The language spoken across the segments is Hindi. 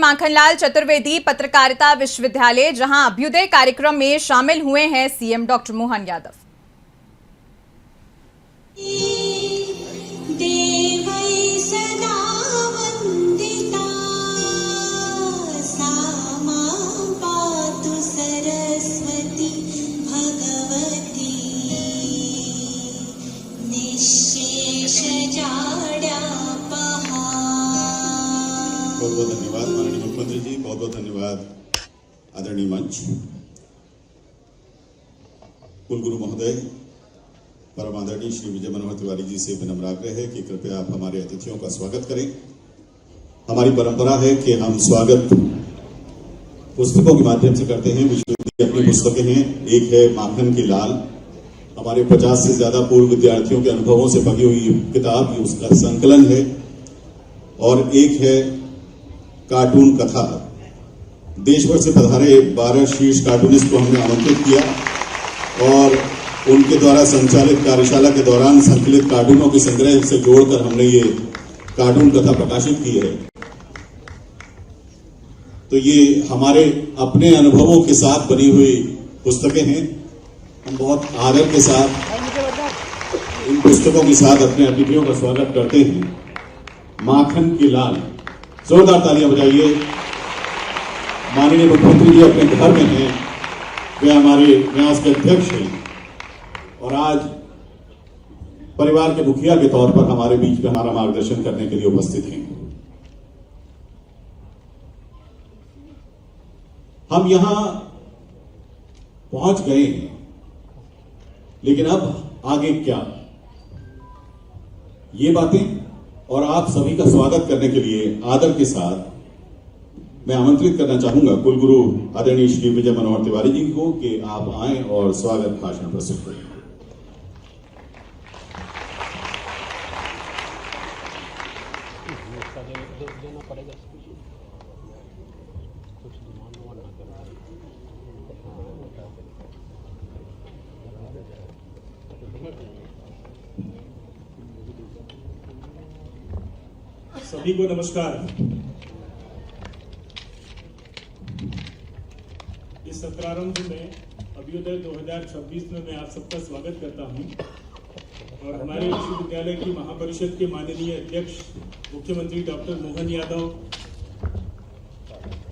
माखनलाल चतुर्वेदी पत्रकारिता विश्वविद्यालय, जहां अभ्युदय कार्यक्रम में शामिल हुए हैं सीएम डॉक्टर मोहन यादव। बहुत बहुत धन्यवाद माननीय मुख्यमंत्री जी, बहुत बहुत धन्यवाद आदरणीय मंच, कुलगुरु महोदय, परम आदरणीय श्री विजय मनोहर तिवारी जी से विनम्र आग्रह है कि कृपया आप हमारे अतिथियों का स्वागत करें। हमारी परंपरा है कि हम स्वागत पुस्तकों के माध्यम से करते हैं। विश्वविद्यालय की अपनी पुस्तकें हैं। एक है माखन की लाल, हमारे 50 से ज्यादा पूर्व विद्यार्थियों के अनुभवों से बनी हुई किताब, ये उसका संकलन है। और एक है कार्टून कथा। देश भर से पधारे 12 शीर्ष कार्टूनिस्ट को हमने आमंत्रित किया और उनके द्वारा संचालित कार्यशाला के दौरान संकलित कार्टूनों के संग्रह से जोड़कर हमने ये कार्टून कथा प्रकाशित की है। तो ये हमारे अपने अनुभवों के साथ बनी हुई पुस्तकें हैं। हम बहुत आदर के साथ इन पुस्तकों के साथ अपने अतिथियों का स्वागत करते हैं। माखन की लाल, जोरदार तालियां बजाइए। माननीय मुख्यमंत्री जी अपने घर में हैं, वे हमारे न्यास के अध्यक्ष हैं और आज परिवार के मुखिया के तौर पर हमारे बीच में हमारा मार्गदर्शन करने के लिए उपस्थित हैं। हम यहां पहुंच गए हैं, लेकिन अब आगे क्या, ये बातें और आप सभी का स्वागत करने के लिए आदर के साथ मैं आमंत्रित करना चाहूंगा कुलगुरु आदरणीय श्री विजय मनोहर तिवारी जी को कि आप आएं और स्वागत भाषण प्रस्तुत करें। सभी को नमस्कार। इस सत्रारंभ में अभ्युदय 2026 में मैं आप सबका स्वागत करता हूं और हमारे विश्वविद्यालय की महापरिषद के माननीय अध्यक्ष मुख्यमंत्री डॉक्टर मोहन यादव,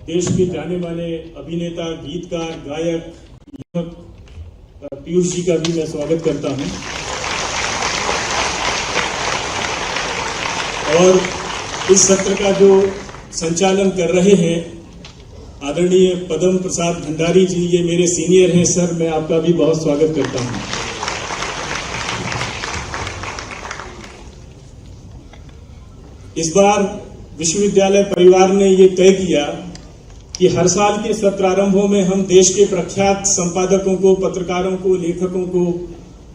देश के जाने माने अभिनेता, गीतकार, गायक, लेखक पीयूष जी का भी मैं स्वागत करता हूं और इस सत्र का जो संचालन कर रहे हैं आदरणीय पद्म प्रसाद भंडारी जी, ये मेरे सीनियर हैं। सर, मैं आपका भी बहुत स्वागत करता हूं। इस बार विश्वविद्यालय परिवार ने ये तय किया कि हर साल के सत्रारंभों में हम देश के प्रख्यात संपादकों को, पत्रकारों को, लेखकों को,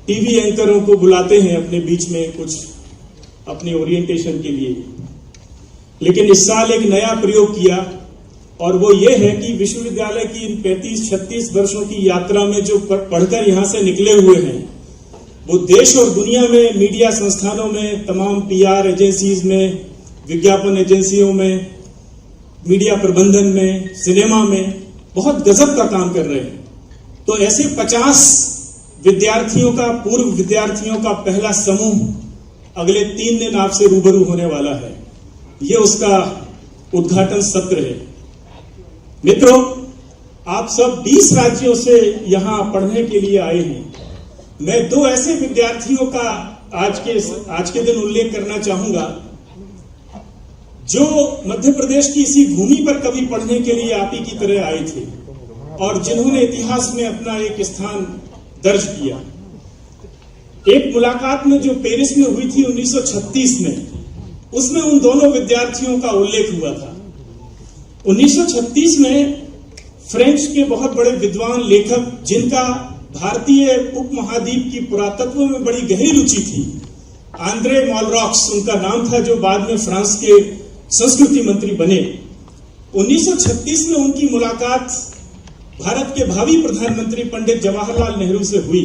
टीवी एंकरों को बुलाते हैं अपने बीच में कुछ अपने ओरिएंटेशन के लिए। लेकिन इस साल एक नया प्रयोग किया और वो ये है कि विश्वविद्यालय की इन 35-36 वर्षों की यात्रा में जो पढ़कर यहां से निकले हुए हैं, वो देश और दुनिया में मीडिया संस्थानों में, तमाम पीआर एजेंसीज में, विज्ञापन एजेंसियों में, मीडिया प्रबंधन में, सिनेमा में बहुत गजब का काम कर रहे हैं। तो ऐसे 50 विद्यार्थियों का, पूर्व विद्यार्थियों का पहला समूह अगले 3 दिन आपसे रूबरू होने वाला है। ये उसका उद्घाटन सत्र है। मित्रों, आप सब 20 राज्यों से यहां पढ़ने के लिए आए हैं। मैं 2 ऐसे विद्यार्थियों का आज के दिन उल्लेख करना चाहूंगा जो मध्य प्रदेश की इसी भूमि पर कभी पढ़ने के लिए आप ही की तरह आए थे और जिन्होंने इतिहास में अपना एक स्थान दर्ज किया। एक मुलाकात में जो पेरिस में हुई थी 1936 में, उसमें उन दोनों विद्यार्थियों का उल्लेख हुआ था। 1936 में फ्रेंच के बहुत बड़े विद्वान लेखक, जिनका भारतीय उपमहाद्वीप की पुरातत्व में बड़ी गहरी रुचि थी, आंद्रे मॉलरॉक्स उनका नाम था, जो बाद में फ्रांस के संस्कृति मंत्री बने। 1936 में उनकी मुलाकात भारत के भावी प्रधानमंत्री पंडित जवाहरलाल नेहरू से हुई।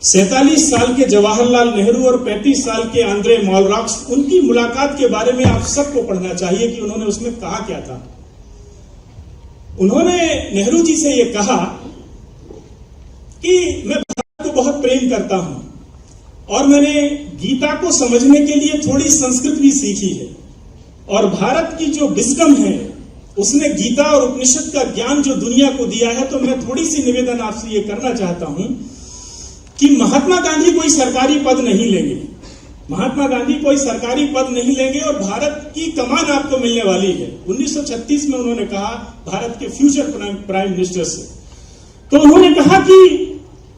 47 साल के जवाहरलाल नेहरू और 35 साल के आंद्रे मॉलरॉक्स, उनकी मुलाकात के बारे में आप सबको पढ़ना चाहिए कि उन्होंने उसमें कहा क्या था। उन्होंने नेहरू जी से ये कहा कि मैं भारत को बहुत प्रेम करता हूं और मैंने गीता को समझने के लिए थोड़ी संस्कृत भी सीखी है, और भारत की जो विजडम है उसने गीता और उपनिषद का ज्ञान जो दुनिया को दिया है, तो मैं थोड़ी सी निवेदन आपसे ये करना चाहता हूं कि महात्मा गांधी कोई सरकारी पद नहीं लेंगे, महात्मा गांधी कोई सरकारी पद नहीं लेंगे और भारत की कमान आपको मिलने वाली है। 1936 में उन्होंने कहा भारत के फ्यूचर प्राइम मिनिस्टर से, तो उन्होंने कहा कि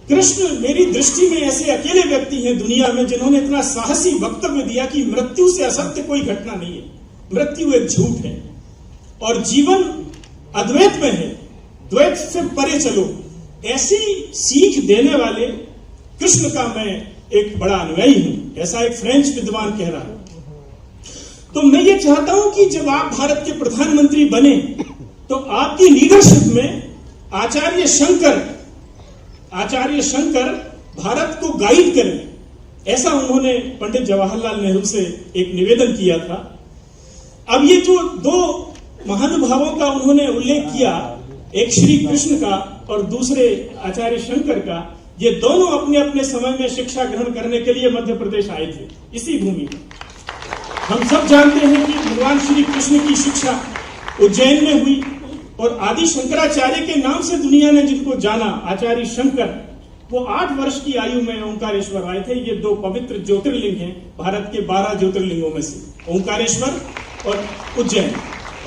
कृष्ण मेरी दृष्टि में ऐसे अकेले व्यक्ति हैं दुनिया में जिन्होंने इतना साहसी वक्तव्य दिया कि मृत्यु से असत्य कोई घटना नहीं है, मृत्यु एक झूठ है और जीवन अद्वैत में है, द्वैत से परे चलो। ऐसी सीख देने वाले कृष्ण का मैं एक बड़ा अनुयायी हूं, ऐसा एक फ्रेंच विद्वान कह रहा है। तो मैं ये चाहता हूं कि जब आप भारत के प्रधानमंत्री बने तो आपकी लीडरशिप में आचार्य शंकर भारत को गाइड करें, ऐसा उन्होंने पंडित जवाहरलाल नेहरू से एक निवेदन किया था। अब ये जो दो महानुभावों का उन्होंने उल्लेख किया, एक श्री कृष्ण का और दूसरे आचार्य शंकर का, ये दोनों अपने अपने समय में शिक्षा ग्रहण करने के लिए मध्य प्रदेश आए थे। इसी भूमि में हम सब जानते हैं कि भगवान श्री कृष्ण की शिक्षा उज्जैन में हुई और आदि शंकराचार्य के नाम से दुनिया ने जिनको जाना, आचार्य शंकर, वो 8 वर्ष की आयु में ओंकारेश्वर आए थे। ये 2 पवित्र ज्योतिर्लिंग हैं भारत के 12 ज्योतिर्लिंगों में से, ओंकारेश्वर और उज्जैन,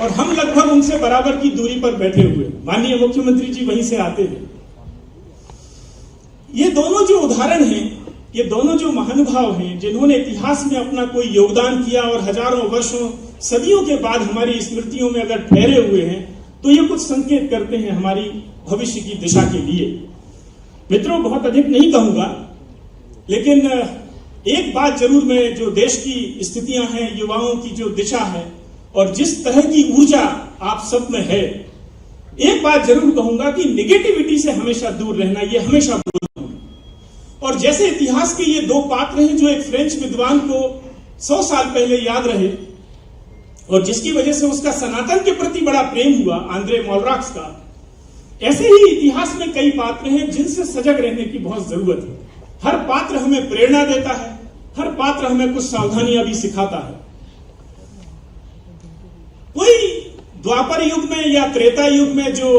और हम लगभग उनसे बराबर की दूरी पर बैठे हुए। माननीय मुख्यमंत्री जी वहीं से आते हैं। ये दोनों जो उदाहरण हैं, ये दोनों जो महानुभाव हैं जिन्होंने इतिहास में अपना कोई योगदान किया और हजारों वर्षों सदियों के बाद हमारी स्मृतियों में अगर ठहरे हुए हैं, तो ये कुछ संकेत करते हैं हमारी भविष्य की दिशा के लिए। मित्रों, बहुत अधिक नहीं कहूंगा, लेकिन एक बात जरूर मैं, जो देश की स्थितियां हैं, युवाओं की जो दिशा है और जिस तरह की ऊर्जा आप सब में है, एक बात जरूर कहूंगा कि निगेटिविटी से हमेशा दूर रहना, ये हमेशा बोलता हूं। और जैसे इतिहास के ये 2 पात्र हैं जो एक फ्रेंच विद्वान को 100 साल पहले याद रहे और जिसकी वजह से उसका सनातन के प्रति बड़ा प्रेम हुआ, आंद्रे मॉलराक्स का, ऐसे ही इतिहास में कई पात्र हैं जिनसे सजग रहने की बहुत जरूरत है। हर पात्र हमें प्रेरणा देता है, हर पात्र हमें कुछ सावधानियां भी सिखाता है। कोई द्वापर युग में या त्रेता युग में जो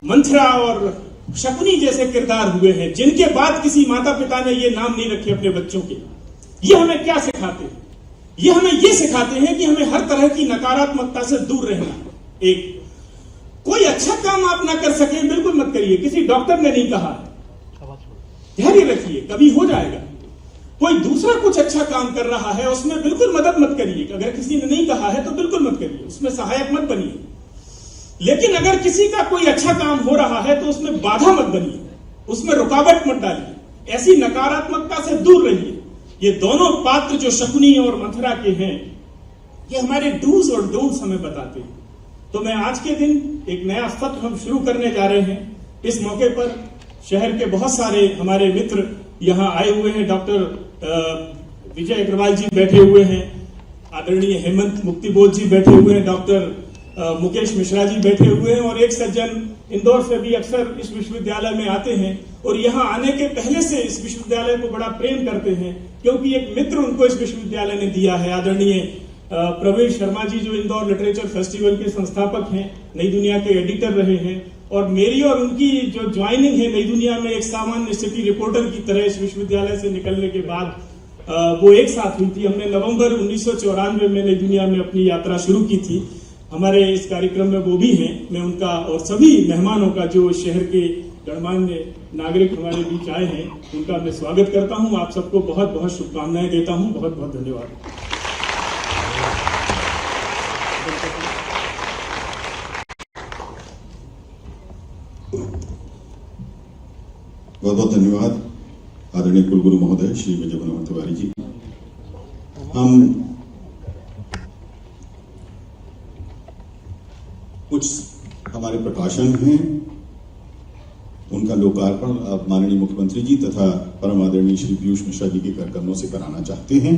मंथरा और शकुनी जैसे किरदार हुए हैं, जिनके बाद किसी माता पिता ने ये नाम नहीं रखे अपने बच्चों के, ये हमें क्या सिखाते हैं? ये हमें ये सिखाते हैं कि हमें हर तरह की नकारात्मकता से दूर रहना। एक कोई अच्छा काम आप ना कर सके, बिल्कुल मत करिए। किसी डॉक्टर ने नहीं कहा, धैर्य रखिए, कभी हो जाएगा। कोई दूसरा कुछ अच्छा काम कर रहा है, उसमें बिल्कुल मदद मत करिए। अगर किसी ने नहीं कहा है तो बिल्कुल मत करिए, उसमें सहायक मत बनिए। लेकिन अगर किसी का कोई अच्छा काम हो रहा है तो उसमें बाधा मत बनिए, उसमें रुकावट मत डालिए, ऐसी नकारात्मकता से दूर रहिए। ये दोनों पात्र जो शकुनी और मथुरा के हैं, ये हमारे डूज और डोंट्स हमें बताते हैं। तो मैं आज के दिन एक नया सत्र हम शुरू करने जा रहे हैं। इस मौके पर शहर के बहुत सारे हमारे मित्र यहाँ आए हुए हैं। डॉक्टर विजय अग्रवाल जी बैठे हुए हैं, आदरणीय हेमंत मुक्तिबोध जी बैठे हुए हैं, डॉक्टर मुकेश मिश्रा जी बैठे हुए हैं, और एक सज्जन इंदौर से भी अक्सर इस विश्वविद्यालय में आते हैं और यहाँ आने के पहले से इस विश्वविद्यालय को बड़ा प्रेम करते हैं, क्योंकि एक मित्र उनको इस विश्वविद्यालय ने दिया है। आदरणीय प्रवीण शर्मा जी, जो इंदौर लिटरेचर फेस्टिवल के संस्थापक हैं, नई दुनिया के एडिटर रहे हैं, और मेरी और उनकी जो ज्वाइनिंग है नई दुनिया में एक सामान्य सिटी रिपोर्टर की तरह इस विश्वविद्यालय से निकलने के बाद वो एक साथ हुई थी। हमने नवंबर 1994 में नई दुनिया में अपनी यात्रा शुरू की थी। हमारे इस कार्यक्रम में वो भी हैं। मैं उनका और सभी मेहमानों का, जो शहर के गणमान्य नागरिक हमारे बीच आए हैं, उनका मैं स्वागत करता हूं। आप सबको बहुत बहुत शुभकामनाएं देता हूं। बहुत बहुत धन्यवाद। बहुत बहुत धन्यवाद आदरणीय कुलगुरु महोदय श्री विजय मनोहर तिवारी जी। हम कुछ हमारे प्रकाशन हैं, उनका लोकार्पण अब माननीय मुख्यमंत्री जी तथा परम आदरणीय श्री पीयूष मिश्रा जी के करकमलों से कराना चाहते हैं।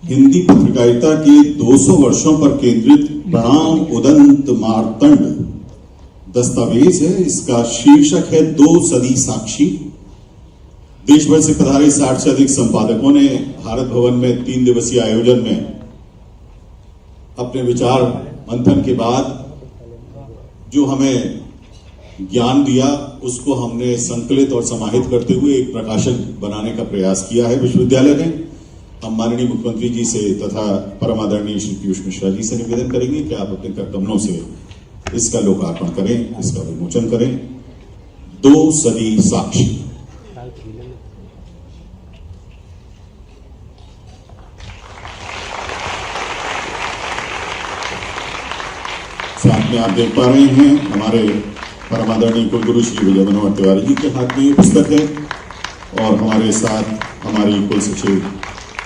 हिंदी पत्रकारिता के 200 वर्षों पर केंद्रित प्रणाम उदंत मार्तंड दस्तावेज है। इसका शीर्षक है 2 सदी साक्षी। देश भर से पधारे 60 से अधिक संपादकों ने भारत भवन में 3 दिवसीय आयोजन में अपने विचार मंथन के बाद जो हमें ज्ञान दिया उसको हमने संकलित और समाहित करते हुए एक प्रकाशन बनाने का प्रयास किया है विश्वविद्यालय ने। हम माननीय मुख्यमंत्री जी से तथा परम आदरणीय श्री पीयूष मिश्रा जी से निवेदन करेंगे कि आप अपने कर कमलों से इसका लोकार्पण करें, इसका विमोचन करें। 2 सदी साक्षी। साथ में आप देख पा रहे हैं हमारे परम आदरणीय कुलगुरु श्री विजय मनोहर तिवारी जी के हाथ में ये पुस्तक है और हमारे साथ हमारी कुल सचिव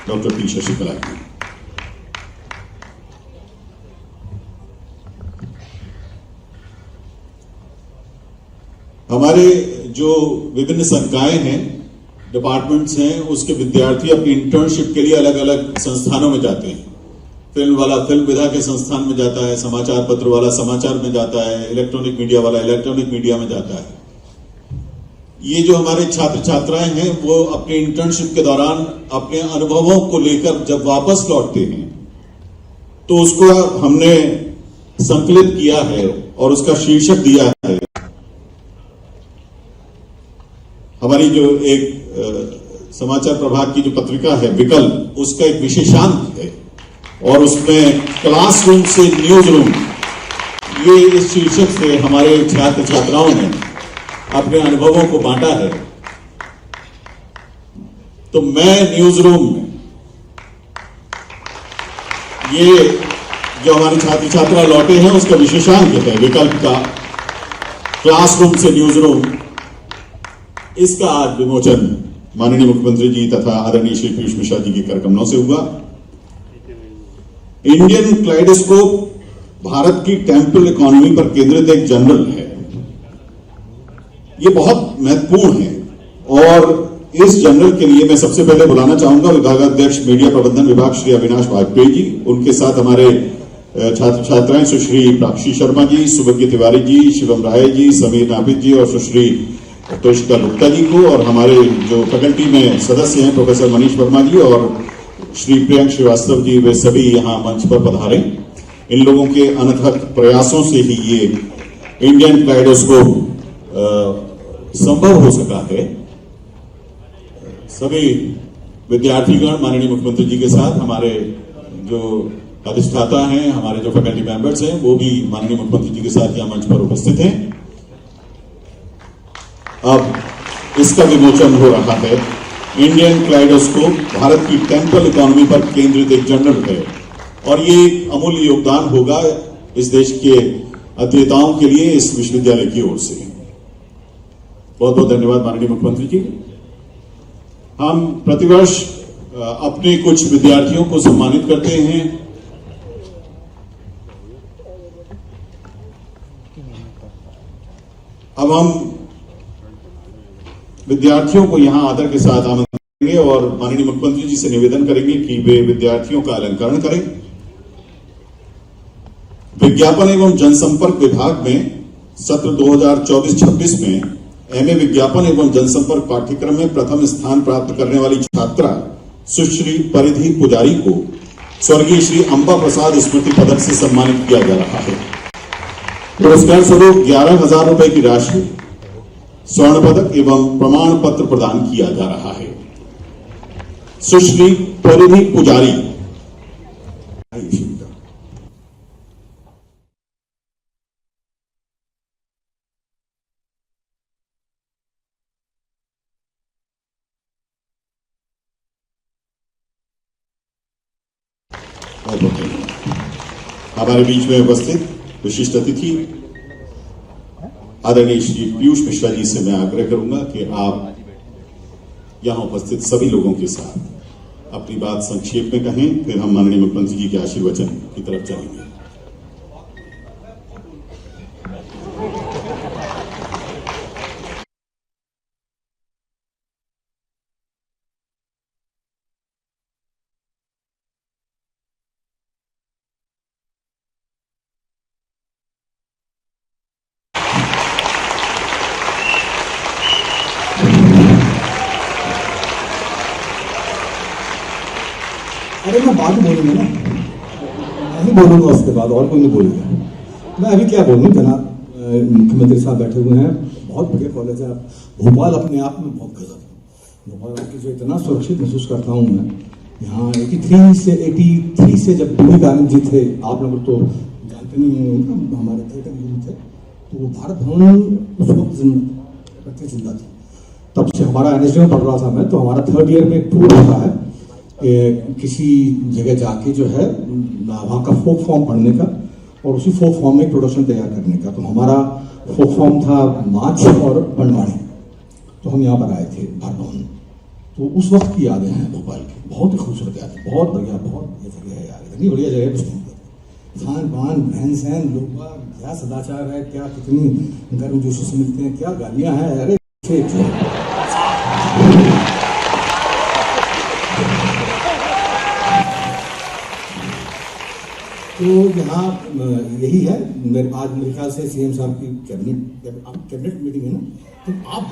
डॉक्टर पी शशिकला जी। हमारे जो विभिन्न संकाय हैं, डिपार्टमेंट्स हैं, उसके विद्यार्थी अपनी इंटर्नशिप के लिए अलग अलग संस्थानों में जाते हैं। फिल्म वाला फिल्म विधा के संस्थान में जाता है, समाचार पत्र वाला समाचार में जाता है, इलेक्ट्रॉनिक मीडिया वाला इलेक्ट्रॉनिक मीडिया में जाता है। ये जो हमारे छात्र छात्राएं हैं वो अपने इंटर्नशिप के दौरान अपने अनुभवों को लेकर जब वापस लौटते हैं तो उसको हमने संकलित किया है और उसका शीर्षक दिया है। हमारी जो एक समाचार प्रभाग की जो पत्रिका है विकल्प, उसका एक विशेषांक है और उसमें क्लासरूम से न्यूज रूम, ये इस शीर्षक से हमारे छात्र छात्राओं ने अपने अनुभवों को बांटा है। तो मैं न्यूज रूम में, ये जो हमारे छात्र छात्रा लौटे हैं उसका विशेषांक है विकल्प का क्लासरूम से न्यूज रूम। इसका आज विमोचन माननीय मुख्यमंत्री जी तथा आदरणीय श्री पीयूष मिश्रा जी के करकमलों से हुआ। इंडियन क्लाइडोस्कोप भारत की टेम्पल इकोनॉमी पर केंद्रित एक जर्नल है। ये बहुत महत्वपूर्ण है और इस जर्नल के लिए मैं सबसे पहले बुलाना चाहूंगा विभागाध्यक्ष मीडिया प्रबंधन विभाग श्री अविनाश वाजपेयी जी, उनके साथ हमारे छात्र छात्राएं सुश्री प्राक्षी शर्मा जी, सुभज्ञ तिवारी जी, शिवम राय जी, समीर नाभिद जी और सुश्री तोषिका गुप्ता जी को, और हमारे जो फैकल्टी में सदस्य हैं प्रोफेसर मनीष वर्मा जी और श्री प्रियंक श्रीवास्तव जी, वे सभी यहां मंच पर पधारे। इन लोगों के अनथक प्रयासों से ही ये इंडियन क्लाइडोस्कोप संभव हो सका है। सभी विद्यार्थीगण माननीय मुख्यमंत्री जी के साथ हमारे जो अधिष्ठाता हैं, हमारे जो फैकल्टी मेंबर्स हैं, वो भी माननीय मुख्यमंत्री जी के साथ यहां मंच पर उपस्थित हैं। अब इसका विमोचन हो रहा है। इंडियन क्लाइडोस्कोप भारत की टेम्पल इकोनॉमी पर केंद्रित एक जर्नल है और ये एक अमूल्य योगदान होगा इस देश के अध्येताओं के लिए इस विश्वविद्यालय की ओर से। बहुत बहुत धन्यवाद माननीय मुख्यमंत्री जी। हम प्रतिवर्ष अपने कुछ विद्यार्थियों को सम्मानित करते हैं। अब हम विद्यार्थियों को यहां आदर के साथ आमंत्रित करेंगे और माननीय मुख्यमंत्री जी से निवेदन करेंगे कि वे विद्यार्थियों का अलंकरण करें। विज्ञापन एवं जनसंपर्क विभाग में सत्र 2024-26 में एमए विज्ञापन एवं जनसंपर्क पाठ्यक्रम में प्रथम स्थान प्राप्त करने वाली छात्रा सुश्री परिधि पुजारी को स्वर्गीय श्री अंबा प्रसाद स्मृति पदक से सम्मानित किया जा रहा है। पुरस्कार स्वरूप 11,000 रुपए की राशि, स्वर्ण पदक एवं प्रमाण पत्र प्रदान किया जा रहा है। सुश्री परिधि पुजारी। हमारे बीच में उपस्थित विशिष्ट अतिथि आदरणीय श्री पीयूष मिश्रा जी से मैं आग्रह करूंगा कि आप यहां उपस्थित सभी लोगों के साथ अपनी बात संक्षेप में कहें, फिर हम माननीय मुख्यमंत्री जी के आशीर्वचन की तरफ चलेंगे। बाद में बोलेंगे ना, मैं ही बोलूँगा उसके बाद, और कोई नहीं बोलेगा। मैं अभी क्या बोलूँ, जनाब मुख्यमंत्री साहब बैठे हुए हैं, बहुत बढ़िया कॉलेज है। भोपाल अपने आप में बहुत गजब है। भोपाल की जो इतना सुरक्षित महसूस करता हूँ मैं, यहाँ 83 से जब डी गांधी जी थे, आप लोग तो जानते नहीं होंगे, हमारे थे, तो वो भारत भवन उस वक्त जिंदा थी। तब से हमारा एनएसडी में पढ़ रहा था मैं, तो हमारा 3rd ईयर में एक टूर होता है किसी जगह जाके जो है वहाँ का फोक फॉर्म पढ़ने का, और उसी फोक फॉर्म में प्रोडक्शन तैयार करने का। तो हमारा फोक फॉर्म था माछ और बनवाड़ी, तो हम यहाँ पर आए थे भारत भवन। तो उस वक्त की यादें हैं भोपाल की, बहुत ही खूबसूरत यादें, बहुत बढ़िया जगह है यार, इतनी बढ़िया जगह है। खान पान, रहन सहन, लोग क्या सदाचार है, क्या कितनी गर्म जोशी से मिलते हैं, क्या गालियां हैं, अरे तो यहाँ यही है। मेरे आज मेरे ख्याल से सीएम साहब की कैबिनेट मीटिंग है ना, तो आप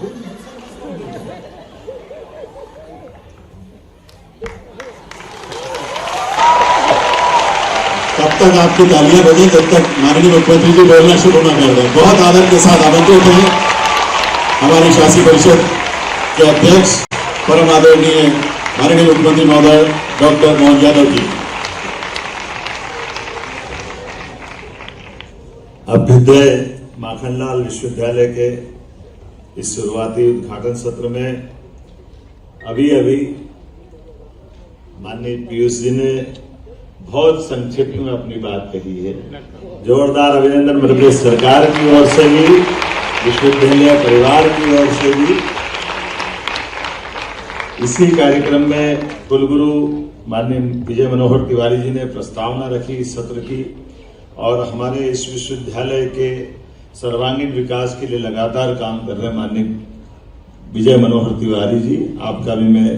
तब तक आपकी तालियां बजें जब तक माननीय मुख्यमंत्री जी बोलना शुरू न कर दें। बहुत आदर के साथ आमंत्रित हैं हमारी शासी परिषद के अध्यक्ष परम आदरणीय माननीय मुख्यमंत्री महोदय डॉक्टर मोहन यादव जी। अभ्युदय माखनलाल विश्वविद्यालय के इस शुरुआती उद्घाटन सत्र में अभी माननीय पीयूष जी ने बहुत संक्षिप्त में अपनी बात कही है। जोरदार अभिनंदन मध्य प्रदेश सरकार की ओर से भी, विश्वविद्यालय परिवार की ओर से भी। इसी कार्यक्रम में कुलगुरु माननीय विजय मनोहर तिवारी जी ने प्रस्तावना रखी इस सत्र की, और हमारे इस विश्वविद्यालय के सर्वांगीण विकास के लिए लगातार काम कर रहे माननीय विजय मनोहर तिवारी जी, आपका भी मैं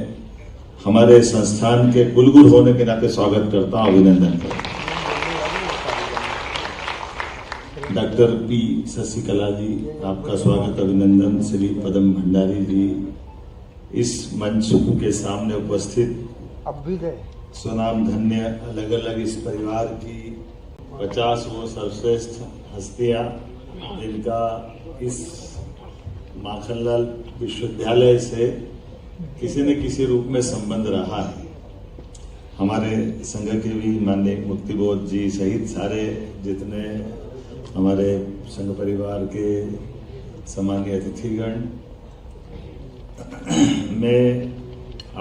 हमारे संस्थान के कुलगुरु होने के नाते स्वागत करता हूं, अभिनंदन करता हूं। डॉक्टर पी शशिकला जी, आपका स्वागत अभिनंदन। श्री पदम भंडारी जी, इस मंच के सामने उपस्थित स्वनाम धन्य अलग अलग इस परिवार की 50 वो सर्वश्रेष्ठ हस्तियां, जिनका इस माखनलाल विश्वविद्यालय से किसी न किसी रूप में संबंध रहा है। हमारे संघ के भी माननीय मुक्तिबोध जी सहित सारे जितने हमारे संघ परिवार के सम्मानीय अतिथिगण, मैं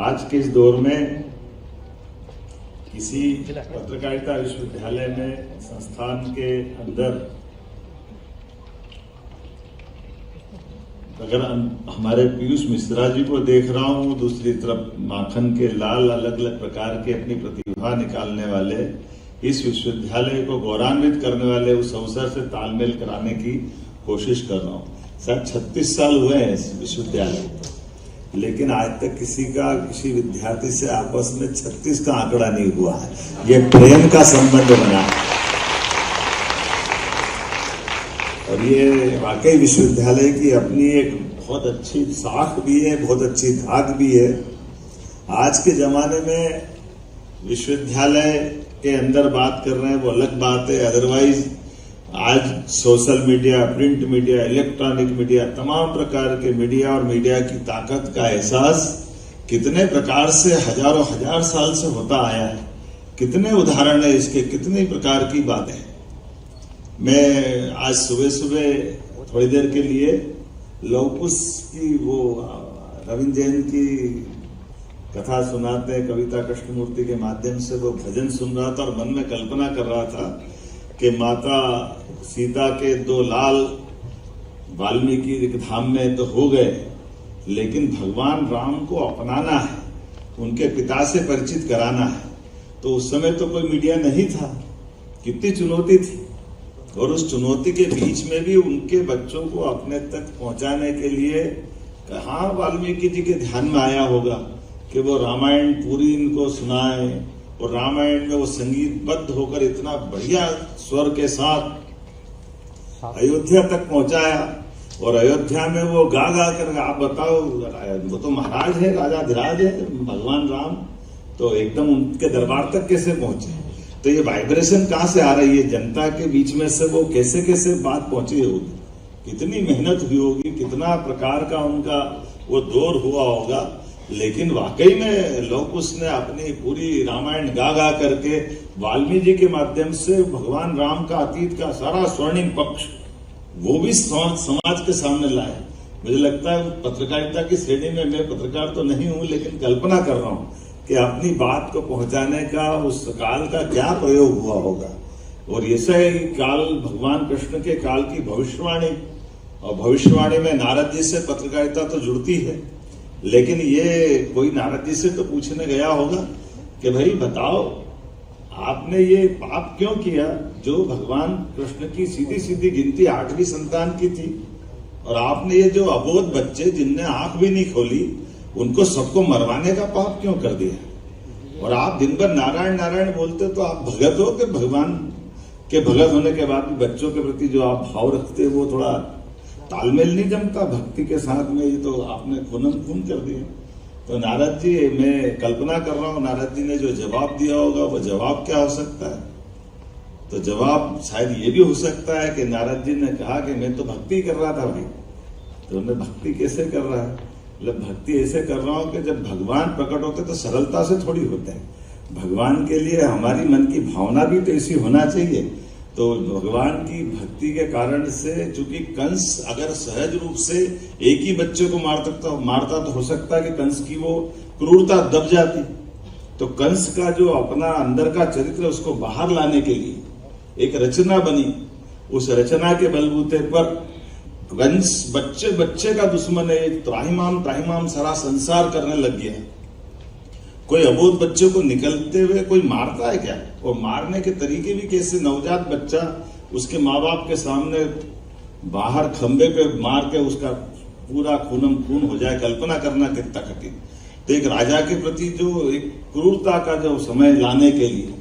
आज के इस दौर में किसी पत्रकारिता विश्वविद्यालय में संस्थान के अंदर अगर हमारे पीयूष मिश्रा जी को देख रहा हूं, दूसरी तरफ माखन के लाल अलग अलग प्रकार के अपनी प्रतिभा निकालने वाले, इस विश्वविद्यालय को गौरवान्वित करने वाले उस अवसर से तालमेल कराने की कोशिश कर रहा हूं। शायद 36 साल हुए हैं इस विश्वविद्यालय, लेकिन आज तक किसी विद्यार्थी से आपस में 36 का आंकड़ा नहीं हुआ है। ये प्रेम का संबंध बना है, और ये वाकई विश्वविद्यालय की अपनी एक बहुत अच्छी साख भी है, बहुत अच्छी धाक भी है। आज के जमाने में विश्वविद्यालय के अंदर बात कर रहे हैं वो अलग बात है, अदरवाइज आज social media, print media, electronic media, तमाम प्रकार के मीडिया और मीडिया की ताकत का एहसास कितने प्रकार से हजारों हजार साल से होता आया है। कितने उदाहरण है इसके, कितनी प्रकार की बातें। मैं आज सुबह सुबह थोड़ी देर के लिए लौकुश की वो रविंद्र जैन की कथा सुनाते हैं कविता कृष्णमूर्ति के माध्यम से, वो भजन सुन रहा था और मन में कल्पना कर रहा था कि माता सीता के 2 लाल वाल्मीकि धाम में तो हो गए, लेकिन भगवान राम को अपनाना है, उनके पिता से परिचित कराना है। तो उस समय तो कोई मीडिया नहीं था, कितनी चुनौती थी, और उस चुनौती के बीच में भी उनके बच्चों को अपने तक पहुंचाने के लिए कहाँ वाल्मीकि जी के ध्यान में आया होगा कि वो रामायण पूरी इनको सुनाए, और रामायण में वो संगीतबद्ध होकर इतना बढ़िया स्वर के साथ अयोध्या तक पहुंचाया। और अयोध्या में वो गा कर, आप बताओ, वो तो महाराज है, राजा धीराज है भगवान राम, तो एकदम उनके दरबार तक कैसे पहुंचे? तो ये वाइब्रेशन कहां से आ रही है? जनता के बीच में से वो कैसे कैसे बात पहुंची होगी, कितनी मेहनत हुई होगी, कितना प्रकार का उनका वो दौर हुआ होगा। लेकिन वाकई में लोग उसने अपनी पूरी रामायण गा गा करके वाल्मीकि जी के माध्यम से भगवान राम का अतीत का सारा स्वर्णिम पक्ष वो भी समाज के सामने लाए। मुझे लगता है पत्रकारिता की श्रेणी में मैं पत्रकार तो नहीं हूं, लेकिन कल्पना कर रहा हूं कि अपनी बात को पहुंचाने का उस काल का क्या प्रयोग हुआ होगा। और ऐसे ही काल भगवान कृष्ण के काल की भविष्यवाणी, और भविष्यवाणी में नारद जी से पत्रकारिता तो जुड़ती है, लेकिन ये कोई नारद जी से तो पूछने गया होगा कि भाई बताओ आपने ये पाप क्यों किया जो भगवान कृष्ण की सीधी सीधी गिनती 8वीं संतान की थी, और आपने ये जो अबोध बच्चे जिनने आंख भी नहीं खोली उनको सबको मरवाने का पाप क्यों कर दिया? और आप दिन भर नारायण नारायण बोलते तो आप भगत हो कि भगवान के भगत होने के बाद भी बच्चों के प्रति जो आप भाव रखते वो थोड़ा तालमेल नहीं जमता भक्ति के साथ में? ये तो आपने खून कर दिया। तो नारद जी, मैं कल्पना कर रहा हूं नारद जी ने जो जवाब दिया होगा वो जवाब क्या हो सकता है? तो जवाब शायद ये भी हो सकता है कि नारद जी ने कहा कि मैं तो भक्ति कर रहा था भाई। तो मैं भक्ति कैसे कर रहा है? मतलब भक्ति ऐसे कर रहा हूं कि जब भगवान प्रकट होते तो सरलता से थोड़ी होते हैं। भगवान के लिए हमारी मन की भावना भी तो ऐसी होना चाहिए। तो भगवान की भक्ति के कारण से, चूंकि कंस अगर सहज रूप से एक ही बच्चे को मारता तो हो सकता है कि कंस की वो क्रूरता दब जाती। तो कंस का जो अपना अंदर का चरित्र उसको बाहर लाने के लिए एक रचना बनी। उस रचना के बलबूते पर कंस बच्चे बच्चे का दुश्मन है, त्राहिमाम सारा संसार करने लग गया। कोई अबोध बच्चे को निकलते हुए कोई मारता है क्या? और मारने के तरीके भी कैसे? नवजात बच्चा उसके माँ बाप के सामने बाहर खंबे पे मार के उसका पूरा खून हो जाए, कल्पना करना कितना कठिन। तो एक राजा के प्रति जो एक क्रूरता का जो समय लाने के लिए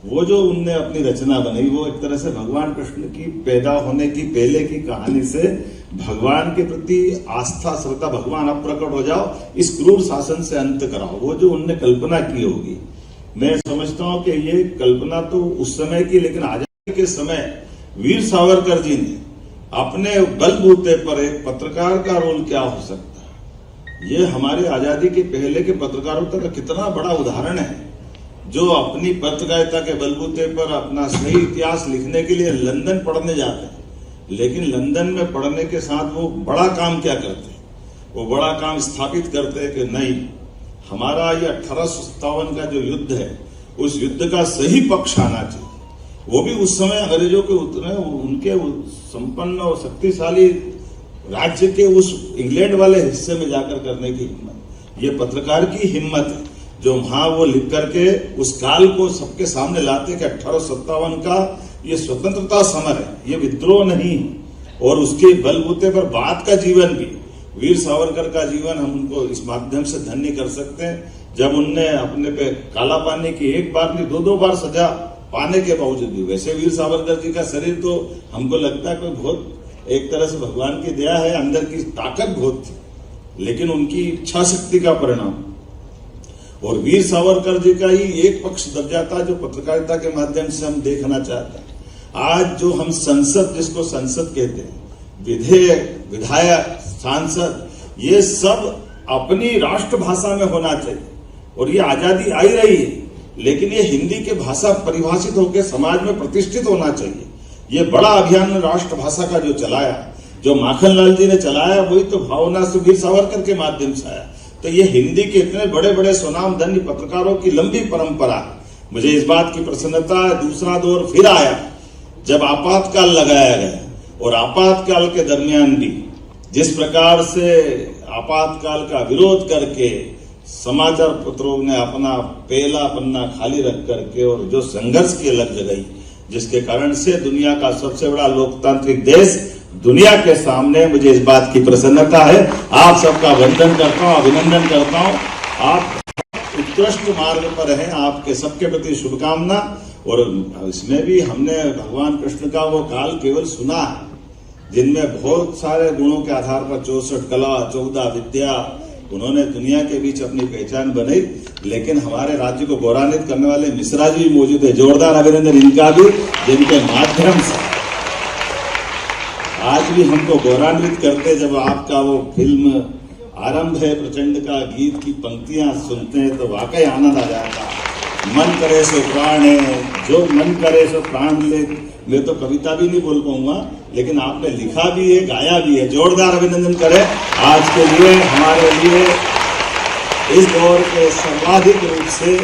वो जो उनने अपनी रचना बनाई, वो एक तरह से भगवान कृष्ण की पैदा होने की पहले की कहानी से भगवान के प्रति आस्था श्रद्धा, भगवान अब प्रकट हो जाओ, इस क्रूर शासन से अंत कराओ, वो जो उनने कल्पना की होगी। मैं समझता हूं कि ये कल्पना तो उस समय की, लेकिन आजादी के समय वीर सावरकर जी ने अपने बलबूते पर एक पत्रकार का रोल क्या हो सकता है, ये हमारे आजादी के पहले के पत्रकारों का कितना बड़ा उदाहरण है, जो अपनी पत्रकारिता के बलबूते पर अपना सही इतिहास लिखने के लिए लंदन पढ़ने जाते हैं। लेकिन लंदन में पढ़ने के साथ वो बड़ा काम क्या करते हैं? वो बड़ा काम स्थापित करते हैं कि नहीं, हमारा ये 1857 का जो युद्ध है उस युद्ध का सही पक्ष आना चाहिए। वो भी उस समय अंग्रेजों के उनके संपन्न और शक्तिशाली राज्य के उस इंग्लैंड वाले हिस्से में जाकर करने की हिम्मत, ये पत्रकार की हिम्मत है, जो वहां वो लिख करके उस काल को सबके सामने लाते कि 1857 का ये स्वतंत्रता समर है, ये विद्रोह नहीं। और उसके बलबूते पर बात का जीवन भी, वीर सावरकर का जीवन हम उनको इस माध्यम से धन्य कर सकते हैं, जब उनने अपने पे काला पानी की एक बार नहीं 2-2 बार सजा पाने के बावजूद भी। वैसे वीर सावरकर जी का शरीर तो हमको लगता है कोई बहुत एक तरह से भगवान की दया है, अंदर की ताकत बहुत थी, लेकिन उनकी इच्छा शक्ति का परिणाम। और वीर सावरकर जी का ही एक पक्ष दब जाता है जो पत्रकारिता के माध्यम से हम देखना चाहते हैं। आज जो हम संसद, जिसको संसद कहते हैं, विधेयक, विधायक, सांसद, ये सब अपनी राष्ट्रभाषा में होना चाहिए। और ये आजादी आई रही है, लेकिन ये हिंदी के भाषा परिभाषित होकर समाज में प्रतिष्ठित होना चाहिए। ये बड़ा अभियान राष्ट्रभाषा का जो चलाया, जो माखनलाल जी ने चलाया, वही तो भावना से वीर सावरकर के माध्यम से आया। तो ये हिंदी के इतने बड़े बड़े सुनाम धन्य पत्रकारों की लंबी परंपरा है। मुझे इस बात की प्रसन्नता है, दूसरा दौर फिर आया जब आपातकाल लगाया गया, और आपातकाल के दरमियान भी जिस प्रकार से आपातकाल का विरोध करके समाचार पत्रों ने अपना पहला पन्ना खाली रख करके और जो संघर्ष की अलग जगाई, जिसके कारण से दुनिया का सबसे बड़ा लोकतांत्रिक देश दुनिया के सामने, मुझे इस बात की प्रसन्नता है। आप सबका वंदन करता हूं, अभिनंदन करता हूं। आप उत्कृष्ट मार्ग पर हैं, आपके सबके प्रति शुभकामना। और इसमें भी हमने भगवान कृष्ण का वो काल केवल सुना है, जिनमें बहुत सारे गुणों के आधार पर 64 कला, 14 विद्या, उन्होंने दुनिया के बीच अपनी पहचान बनाई। लेकिन हमारे राज्य को गौरवान्वित करने वाले मिश्रा जी भी मौजूद है, जोरदार अभिनंदन इनका भी, जिनके माध्यम से आज भी हमको गौरवान्वित करते। जब आपका वो फिल्म आरंभ है प्रचंड का गीत की पंक्तियां सुनते हैं तो वाकई आनंद आ जाता। मन करे सो प्राण है, जो मन करे सो प्राण ले। मैं तो कविता भी नहीं बोल पाऊंगा, लेकिन आपने लिखा भी है, गाया भी है। जोरदार अभिनंदन करें आज के लिए, हमारे लिए इस दौर के सर्वाधिक रूप से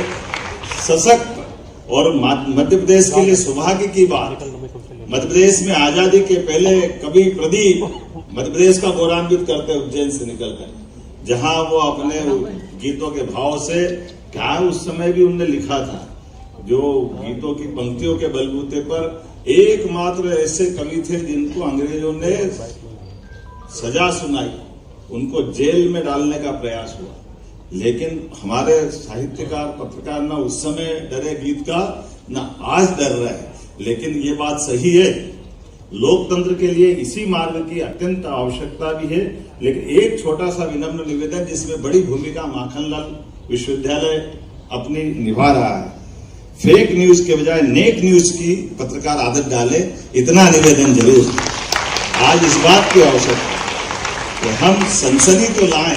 सशक्त और मध्य प्रदेश के लिए सौभाग्य की बात। मध्य प्रदेश में आजादी के पहले कवि प्रदीप मध्य प्रदेश का गौरवान्वित करते उज्जैन से निकलकर, जहां वो अपने गीतों के भाव से, क्या उस समय भी उनने लिखा था, जो गीतों की पंक्तियों के बलबूते पर एकमात्र ऐसे कवि थे जिनको अंग्रेजों ने सजा सुनाई, उनको जेल में डालने का प्रयास हुआ। लेकिन हमारे साहित्यकार पत्रकार ना उस समय डरे गीत का, ना आज डर रहे हैं। लेकिन ये बात सही है, लोकतंत्र के लिए इसी मार्ग की अत्यंत आवश्यकता भी है। लेकिन एक छोटा सा विनम्र निवेदन, जिसमें बड़ी भूमिका माखनलाल विश्वविद्यालय अपनी निभा रहा है, फेक न्यूज के बजाय नेक न्यूज की पत्रकार आदत डाले, इतना निवेदन जरूर। आज इस बात की आवश्यकता है कि हम सनसनी तो लाएं,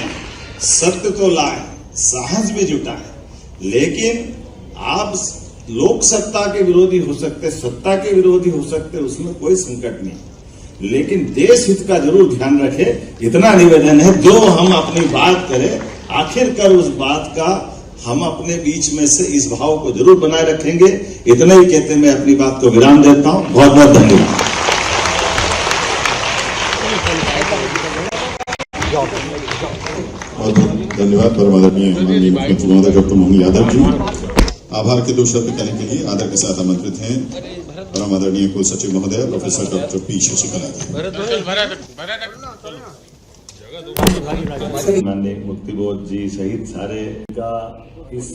सत्य तो लाएं, साहस भी जुटाएं। लेकिन आप लोक सत्ता के विरोधी हो सकते, सत्ता के विरोधी हो सकते, उसमें कोई संकट नहीं। लेकिन देश हित का जरूर ध्यान रखें, इतना निवेदन है। जो हम अपनी बात करें, आखिरकार उस बात का हम अपने बीच में से इस भाव को जरूर बनाए रखेंगे। इतना ही कहते मैं अपनी बात को विराम देता हूं। बहुत बहुत धन्यवाद। बहुत धन्यवाद परमादरणीय माननीय मुख्यमंत्री महोदय डॉक्टर मोहन यादव जी। आभार के दो शब्द कहने के लिए आदर के साथ आमंत्रित हैं परम आदरणीय कुल सचिव महोदय प्रोफेसर डॉक्टर पी शशिकला जी। माननीय मुक्तिबोध जी सहित सारे का इस